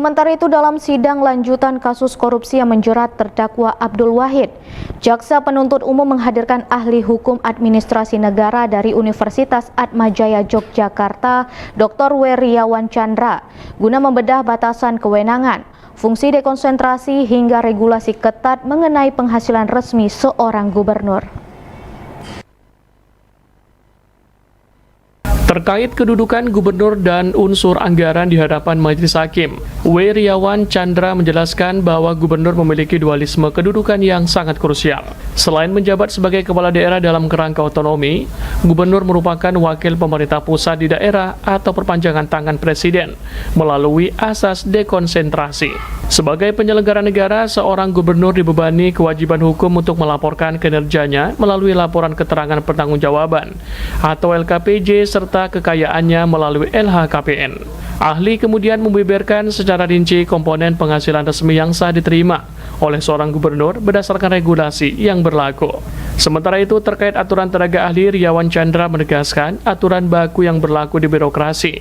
Sementara itu dalam sidang lanjutan kasus korupsi yang menjerat terdakwa Abdul Wahid, Jaksa Penuntut Umum menghadirkan ahli hukum administrasi negara dari Universitas Atmajaya Yogyakarta, Dr. Weriawan Chandra, guna membedah batasan kewenangan, fungsi dekonsentrasi hingga regulasi ketat mengenai penghasilan resmi seorang gubernur. Terkait kedudukan gubernur dan unsur anggaran di hadapan Majelis Hakim, Weriawan Chandra menjelaskan bahwa gubernur memiliki dualisme kedudukan yang sangat krusial. Selain menjabat sebagai kepala daerah dalam kerangka otonomi, gubernur merupakan wakil pemerintah pusat di daerah atau perpanjangan tangan presiden melalui asas dekonsentrasi. Sebagai penyelenggara negara, seorang gubernur dibebani kewajiban hukum untuk melaporkan kinerjanya melalui laporan keterangan pertanggungjawaban atau LKPJ serta kekayaannya melalui LHKPN. Ahli kemudian membeberkan secara rinci komponen penghasilan resmi yang sah diterima oleh seorang gubernur berdasarkan regulasi yang berlaku. Sementara itu, terkait aturan tenaga ahli, Weriawan Chandra menegaskan aturan baku yang berlaku di birokrasi,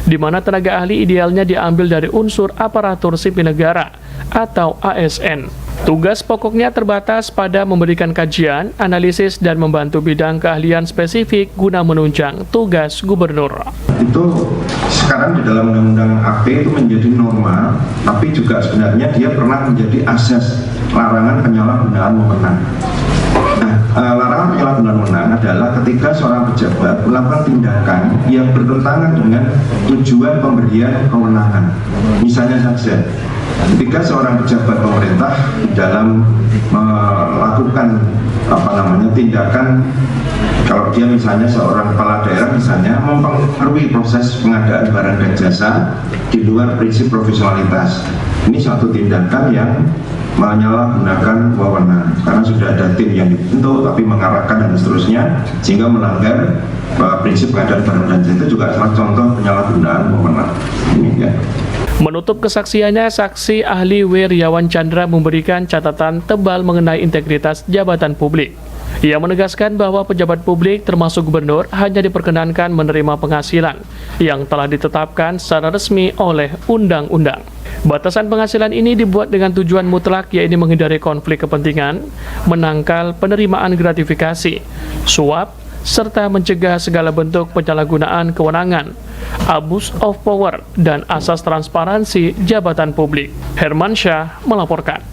di mana tenaga ahli idealnya diambil dari unsur aparatur sipil negara atau ASN. Tugas pokoknya terbatas pada memberikan kajian, analisis, dan membantu bidang keahlian spesifik guna menunjang tugas gubernur. Itu sekarang di dalam Undang-Undang AP itu menjadi norma, tapi juga sebenarnya dia pernah menjadi asas larangan penyalahgunaan wewenang. Larangan penyalahgunaan wewenang adalah ketika seorang pejabat melakukan tindakan yang bertentangan dengan tujuan pemberian kewenangan. Misalnya saja, ketika seorang pejabat pemerintah dalam melakukan tindakan, kalau dia misalnya seorang kepala daerah misalnya mempengaruhi proses pengadaan barang dan jasa di luar prinsip profesionalitas, ini suatu tindakan yang menyalahgunakan wewenang karena sudah ada tim yang dibentuk tapi mengarahkan dan seterusnya sehingga melanggar prinsip pengadaan barang dan jasa. Itu juga salah contoh penyalahgunaan wewenang. Demikian. Menutup kesaksiannya, saksi ahli Weriawan Chandra memberikan catatan tebal mengenai integritas jabatan publik. Ia menegaskan bahwa pejabat publik termasuk gubernur hanya diperkenankan menerima penghasilan yang telah ditetapkan secara resmi oleh undang-undang. Batasan penghasilan ini dibuat dengan tujuan mutlak, yaitu menghindari konflik kepentingan, menangkal penerimaan gratifikasi, suap, serta mencegah segala bentuk penyalahgunaan kewenangan, abuse of power, dan asas transparansi jabatan publik. Hermansyah melaporkan.